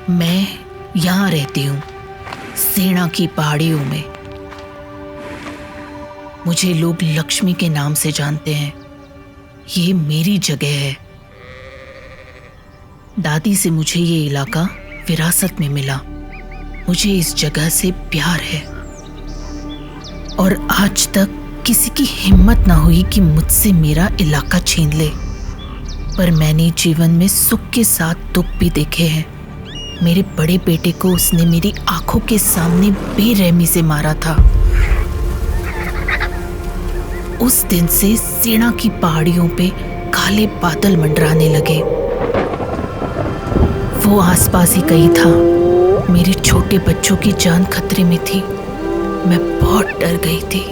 मैं यहाँ रहती हूँ, सेना की पहाड़ियों में। मुझे लोग लक्ष्मी के नाम से जानते हैं। ये मेरी जगह है। दादी से मुझे ये इलाका विरासत में मिला। मुझे इस जगह से प्यार है और आज तक किसी की हिम्मत ना हुई कि मुझसे मेरा इलाका छीन ले। पर मैंने जीवन में सुख के साथ दुख भी देखे हैं। मेरे बड़े बेटे को उसने मेरी आंखों के सामने बेरहमी से मारा था। उस दिन से सेना की पहाड़ियों पे काले बादल मंडराने लगे। वो आसपास ही कहीं था। मेरे छोटे बच्चों की जान खतरे में थी। मैं बहुत डर गई थी।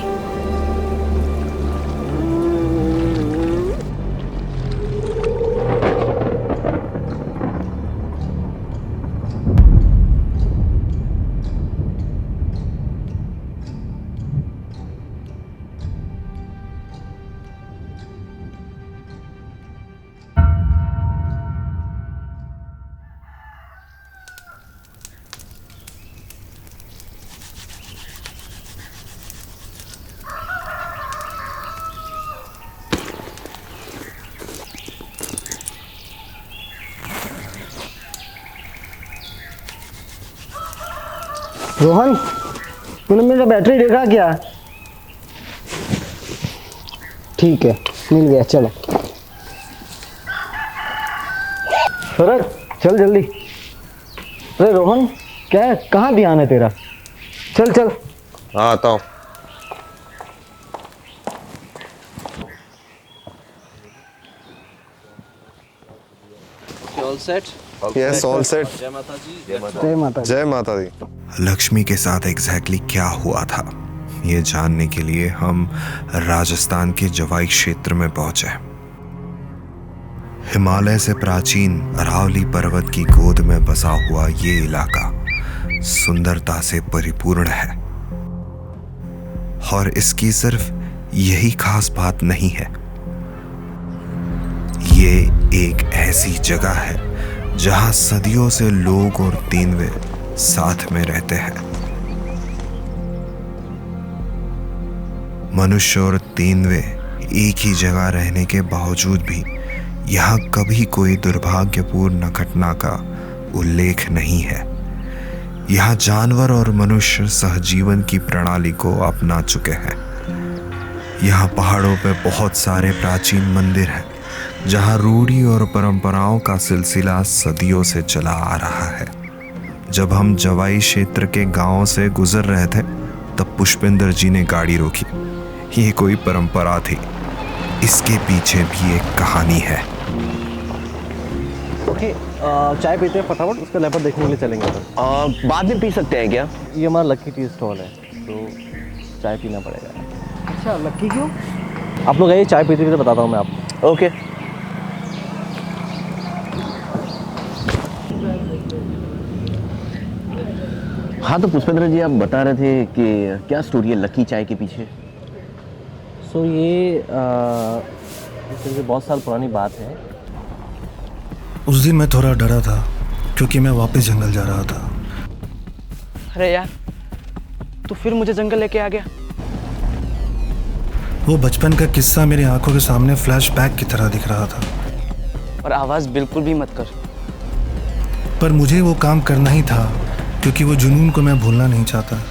रोहन, तूने मेरा बैटरी देखा क्या? ठीक है, मिल गया। चलो शरद, चल जल्दी। अरे रोहन, क्या है? कहाँ ध्यान है तेरा? चल चल। हाँ, आता हूँ। All set? Yes, all set. जय माता जी। जय माता दी। जय माता दी। लक्ष्मी के साथ एग्जैक्टली क्या हुआ था, ये जानने के लिए हम राजस्थान के जवाई क्षेत्र में पहुंचे। हिमालय से प्राचीन अरावली पर्वत की गोद में बसा हुआ ये इलाका सुंदरता से परिपूर्ण है। और इसकी सिर्फ यही खास बात नहीं है, ये एक ऐसी जगह है जहां सदियों से लोग और तेंदुए साथ में रहते हैं। मनुष्य और तेंदुए एक ही जगह रहने के बावजूद भी यहाँ कभी कोई दुर्भाग्यपूर्ण घटना का उल्लेख नहीं है। यहाँ जानवर और मनुष्य सहजीवन की प्रणाली को अपना चुके हैं। यहाँ पहाड़ों पे बहुत सारे प्राचीन मंदिर हैं जहाँ रूढ़ी और परंपराओं का सिलसिला सदियों से चला आ रहा है। जब हम जवाई क्षेत्र के गांव से गुजर रहे थे तब पुष्पेंद्र जी ने गाड़ी रोकी। ये कोई परंपरा थी, इसके पीछे भी एक कहानी है। ओके, चाय पीते हैं फटाफट, उसका लेपर देखने के लिए चलेंगे। बाद में पी सकते हैं क्या? ये हमारा लक्की टी स्टॉल है, तो चाय पीना पड़ेगा। अच्छा, लक्की क्यों? आप लोग आइए, चाय पीते पीते बताता हूँ मैं आपको। ओके। हाँ, तो पुष्पेंद्र जी आप बता रहे थे कि क्या स्टोरी है लकी चाय के पीछे? ये बहुत साल पुरानी बात है। उस दिन मैं थोड़ा डरा था क्योंकि मैं वापस जंगल जा रहा था। अरे यार, तो फिर मुझे जंगल लेके आ गया। वो बचपन का किस्सा मेरी आंखों के सामने फ्लैशबैक की तरह दिख रहा था। और आवाज बिल्कुल भी मत कर। पर मुझे वो काम करना ही था क्योंकि वो जुनून को मैं भूलना नहीं चाहता।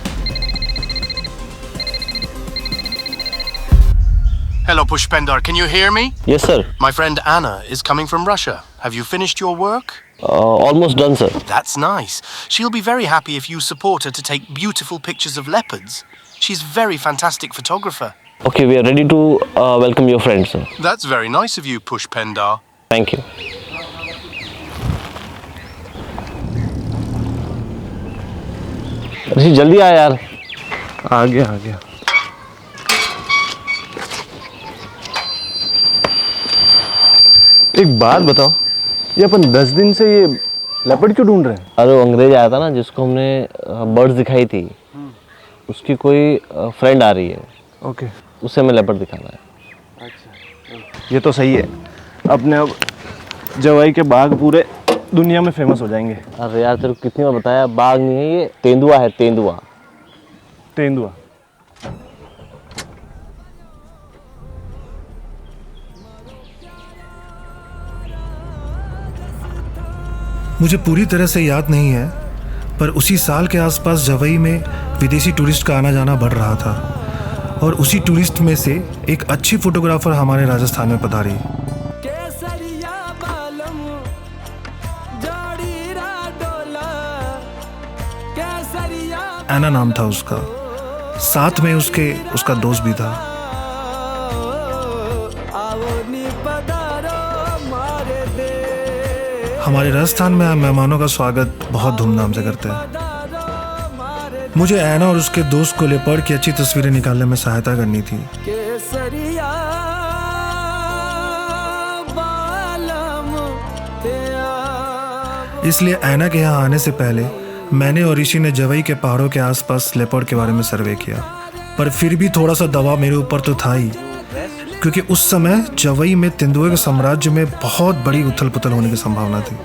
Hello, Pushpender. Can you hear me? Yes, sir. My friend Anna is coming from Russia. Have you finished your work? Almost done, sir. That's nice. She'll be very happy if you support her to take beautiful pictures of leopards. She's a very fantastic photographer. Okay, we are ready to welcome your friend, sir. That's very nice of you, Pushpender. Thank you. ऋषि जल्दी आ यार। आ गया। एक बात बताओ, ये अपन 10 दिन से ये लेपर्ड क्यों ढूंढ रहे हैं? अरे वो अंग्रेज आया था ना जिसको हमने बर्ड्स दिखाई थी, उसकी कोई फ्रेंड आ रही है। ओके, उसे हमें लेपर्ड दिखाना है। ये तो सही है। अपने अब जवाई के बाग पूरे दुनिया में फेमस हो जाएंगे। अरे यार तेरे को कितनी बार बताया, बाघ नहीं है ये, तेंदुआ है, तेंदुआ। तेंदुआ। मुझे पूरी तरह से याद नहीं है, पर उसी साल के आसपास जवई में विदेशी टूरिस्ट का आना जाना बढ़ रहा था और उसी टूरिस्ट में से एक अच्छी फोटोग्राफर हमारे राजस्थान में पधारी। ऐना नाम था उसका, साथ में उसका दोस्त भी था। हमारे राजस्थान में हम मेहमानों का स्वागत बहुत धूमधाम से करते हैं। मुझे ऐना और उसके दोस्त को लेपर्ड की अच्छी तस्वीरें निकालने में सहायता करनी थी। इसलिए ऐना के यहाँ आने से पहले मैंने और ऋषि ने जवई के पहाड़ों के आसपास लेपर्ड के बारे में सर्वे किया, पर फिर भी थोड़ा सा दबाव मेरे ऊपर तो था ही, क्योंकि उस समय जवई में तेंदुए के साम्राज्य में बहुत बड़ी उथल पुथल होने की संभावना थी।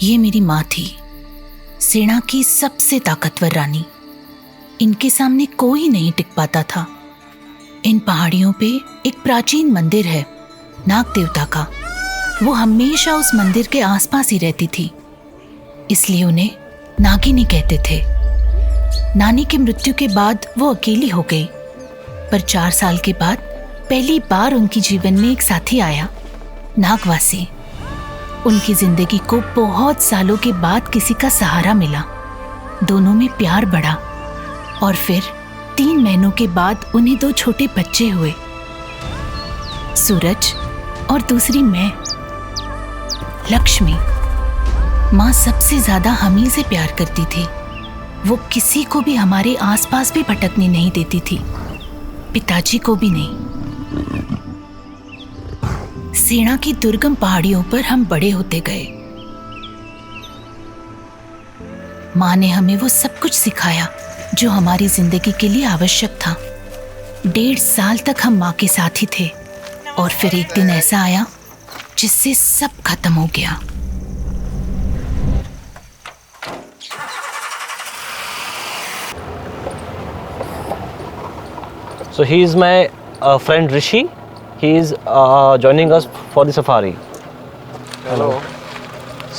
ये मेरी माँ थी, सेना की सबसे ताकतवर रानी। इनके सामने कोई नहीं टिक पाता था। इन पहाड़ियों पे एक प्राचीन मंदिर है, नाग देवता का। वो हमेशा उस मंदिर के आसपास ही रहती थी, इसलिए उन्हें नागिनी कहते थे। नानी की मृत्यु के बाद वो अकेली हो गई, पर 4 साल के बाद पहली बार उनके जीवन में एक साथी आया, नागवासी। उनकी जिंदगी को बहुत सालों के बाद किसी का सहारा मिला। दोनों में प्यार बढ़ा और फिर 3 महीनों के बाद उन्हें 2 छोटे बच्चे हुए, सूरज और दूसरी मैं, लक्ष्मी। माँ सबसे ज्यादा हम ही से प्यार करती थी। वो किसी को भी हमारे आसपास भी भटकने नहीं देती थी, पिताजी को भी नहीं। सेना की दुर्गम पहाड़ियों पर हम बड़े होते गए। माँ ने हमें वो सब कुछ सिखाया जो हमारी जिंदगी के लिए आवश्यक था। 1.5 साल तक हम माँ के साथ ही थे और फिर एक दिन ऐसा आया जिससे सब खत्म हो गया। So he is my friend Rishi. He is joining us for the safari. Hello.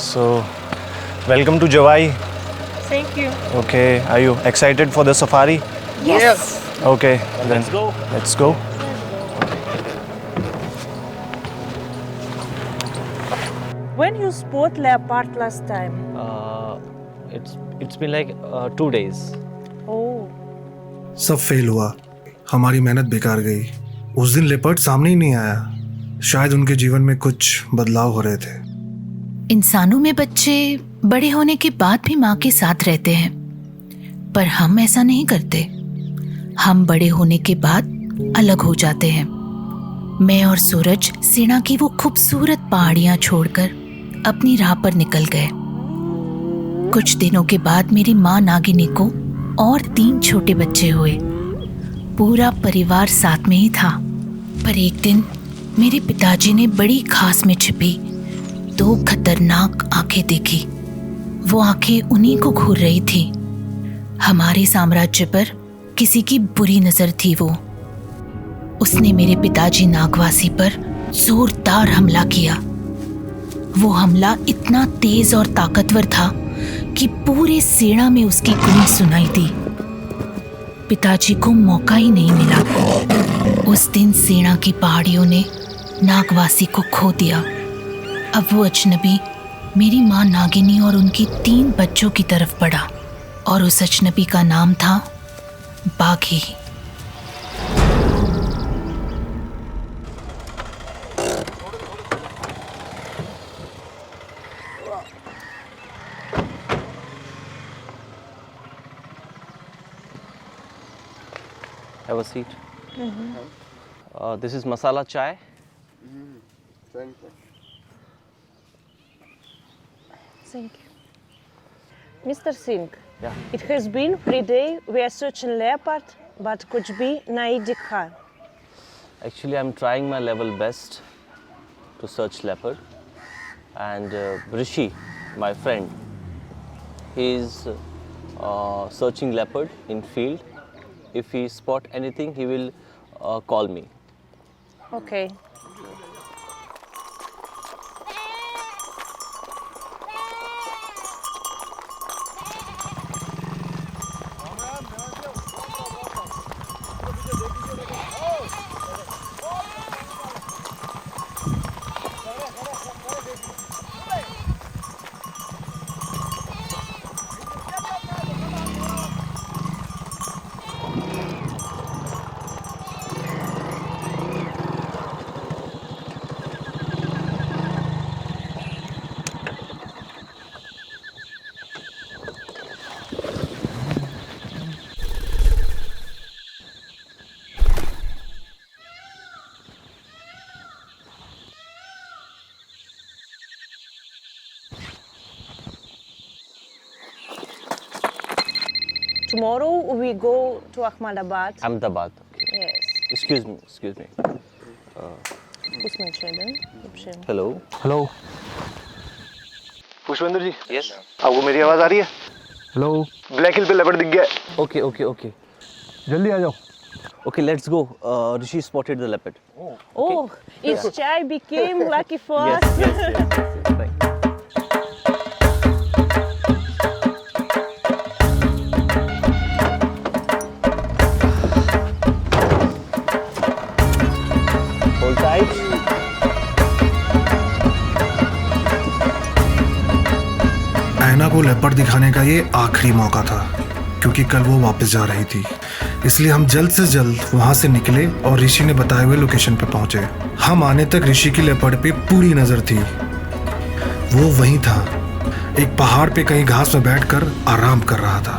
So, welcome to Jawai. Thank you. Okay, are you excited for the safari? Yes. Okay, then Let's go. Let's go. When you spot leopard last time? It's been like 2 days. Oh. सब fail हुआ, हमारी मेहनत बेकार गई। उस दिन leopard सामने ही नहीं आया। शायद उनके जीवन में कुछ बदलाव हो रहे थे। इंसानों में बच्चे बड़े होने के बाद भी माँ के साथ रहते हैं, पर हम ऐसा नहीं करते। हम बड़े होने के बाद अलग हो जाते हैं। मैं और सूरज सेना की वो खूबसूरत पहाड़ियां छोड़कर अपनी राह पर निकल गए। कुछ दिनों के बाद मेरी माँ नागिनी को और 3 छोटे बच्चे हुए। पूरा परिवार साथ में ही था, पर एक दिन मेरे पिताजी ने बड़ी घास में छिपी 2 खतरनाक आंखें देखी। वो आंखें उन्हीं को घूर रही थी। हमारे साम्राज्य पर किसी की बुरी नजर थी वो। उसने मेरे पिताजी नागवासी पर जोरदार हमला किया। वो हमला इतना तेज और ताकतवर था कि पूरे सेना में उसकी गूंज सुनाई दी। पिताजी को मौका ही नहीं मिला। उस दिन सेना की पहाड़ियों ने नागवासी को खो दिया। अब वो अजनबी मेरी माँ नागिनी और उनकी 3 बच्चों की तरफ बढ़ा और उस अजनबी का नाम था Baghi. Have a seat. This is masala chai. Thank you. Mr. Singh, Yeah. it has been 3 days we are searching leopard, but could be Naidikha. Actually, I'm trying my level best to search leopard. And Rishi, my friend, he is searching leopard in field. If he spot anything, he will call me. Okay. Tomorrow we go to Ahmedabad. Ahmedabad. Okay. Yes. Excuse me. Вкусный чай, да? Вообще. Hello. Hello Pushpendra ji, Yes. आपको मेरी आवाज़ आ रही है? Hello black हिल पे leopard दिख गया है। Okay. जल्दी आ जाओ। Okay, let's go. Rishi spotted the leopard. Oh, its chai became lucky for us. Yes. Right. Hold tight. ऐना को लेपर्ड दिखाने का ये आखिरी मौका था, क्योंकि कल वो वापस जा रही थी। इसलिए हम जल्द से जल्द वहां से निकले और ऋषि ने बताए हुए लोकेशन पे पहुंचे। हम आने तक ऋषि की लेपर्ड पे पूरी नजर थी। वो वहीं था, एक पहाड़ पे कहीं घास में बैठकर आराम कर रहा था।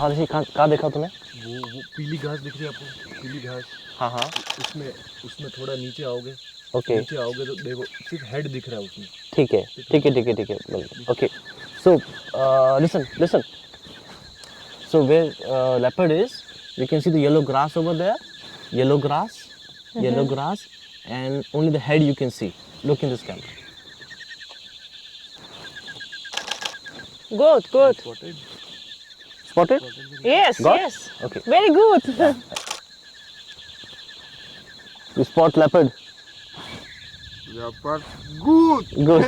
हाँ ऋषि, कहाँ देखा तूने? वो पीली घास दिख रही है आपको? पीली घास, हाँ उसमें थोड़ा नीचे आओगे। ओके नीचे आओगे तो देखो सिर्फ हेड दिख रहा है उसमें। ठीक है okay so listen so where leopard is, we can see the yellow grass over there, yellow grass and only the head you can see. Look in this camera. Good. Spotted? Yes, Got? yes. Okay. Very good. You spot leopard? Leopard, good. Good.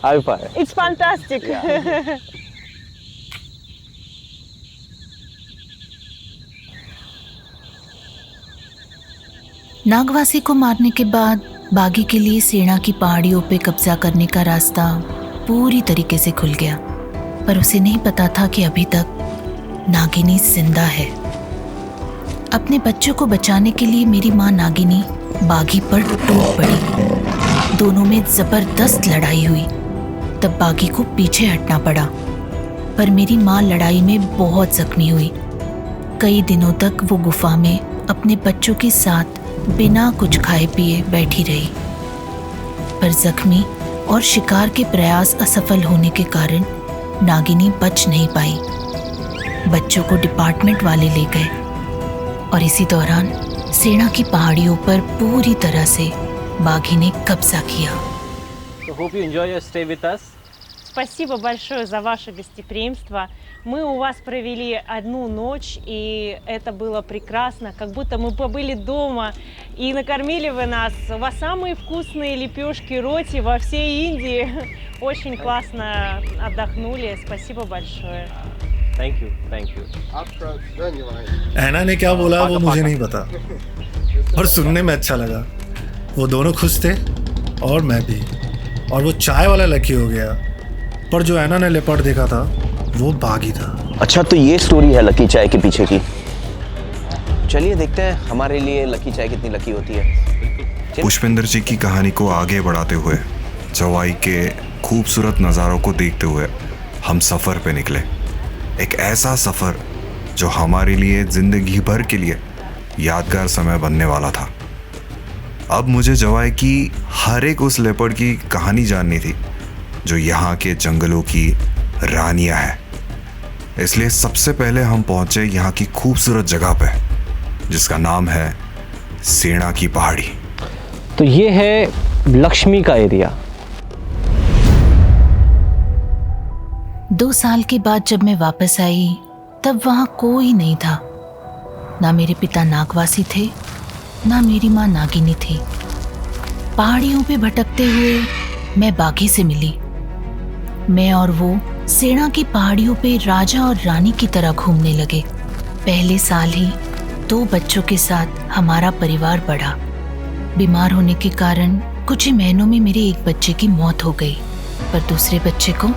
High five. It's fantastic. नागवासी को मारने के बाद बागी के लिए सेना की पहाड़ियों पे कब्जा करने का रास्ता पूरी तरीके से खुल गया, पर उसे नहीं पता था कि अभी तक नागिनी जिंदा है। अपने बच्चों को बचाने के लिए मेरी माँ नागिनी बागी पर टूट पड़ी। दोनों में जबरदस्त लड़ाई हुई। तब बागी को पीछे हटना पड़ा, पर मेरी माँ लड़ाई में बहुत जख्मी हुई। कई दिनों तक वो गुफा में अपने बच्चों के साथ बिना कुछ खाए पिए बैठी रही, पर जख्मी और शिकार के प्रयास असफल होने के कारण नागिनी बच नहीं पाई। बच्चों को डिपार्टमेंट वाले ले गए और इसी दौरान सेना की पहाड़ियों पर पूरी तरह से बाघी ने कब्जा किया। So hope you enjoy your stay with us. Спасибо большое за ваше гостеприимство. Мы у вас провели одну ночь, и это было прекрасно, как будто мы побыли дома, и накормили вы нас. У вас самые вкусные лепешки роти во всей Индии. Очень классно отдохнули. Спасибо большое. Thank you. आपका धन्यवाद। ऐना ने क्या बोला वो मुझे नहीं पता, और सुनने में अच्छा लगा। वो दोनों खुश थे और मैं भी। और वो चाय वाला लकी हो गया, पर जो ऐना ने लेपर्ड देखा था वो बागी था। अच्छा, तो ये स्टोरी है लकी चाय के पीछे की। चलिए देखते हैं हमारे लिए लकी चाय कितनी लकी होती है। पुष्पेंद्र जी की कहानी को आगे बढ़ाते हुए जवाई के खूबसूरत नज़ारों को देखते हुए हम सफ़र पे निकले। एक ऐसा सफ़र जो हमारे लिए ज़िंदगी भर के लिए यादगार समय बनने वाला था। अब मुझे जवाई की हर एक उस लेपर्ड की कहानी जाननी थी जो यहाँ के जंगलों की रानियाँ है। इसलिए सबसे पहले हम पहुँचे यहाँ की खूबसूरत जगह पे जिसका नाम है सेना की पहाड़ी। तो ये है लक्ष्मी का एरिया। 2 साल के बाद जब मैं वापस आई तब वहाँ कोई नहीं था। ना मेरे पिता नागवासी थे, ना मेरी माँ नागिनी थी। पहाड़ियों पे भटकते हुए मैं बागी से मिली। मैं और वो सेना की पहाड़ियों पे राजा और रानी की तरह घूमने लगे। पहले साल ही 2 बच्चों के साथ हमारा परिवार बढ़ा। बीमार होने के कारण कुछ ही महीनों में मेरे एक बच्चे की मौत हो गई, पर दूसरे बच्चे को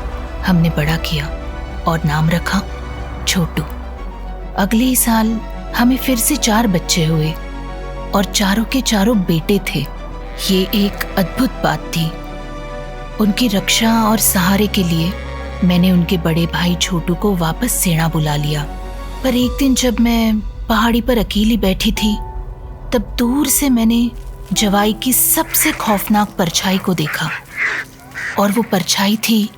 हमने बड़ा किया और नाम रखा छोटू। अगले ही साल हमें फिर से 4 बच्चे हुए और चारों के चारों बेटे थे। ये एक अद्भुत बात थी। उनकी रक्षा और सहारे के लिए मैंने उनके बड़े भाई छोटू को वापस सेना बुला लिया। पर एक दिन जब मैं पहाड़ी पर अकेली बैठी थी तब दूर से मैंने जवाई की सबसे खौफनाक परछाई को देखा, और वो परछाई थी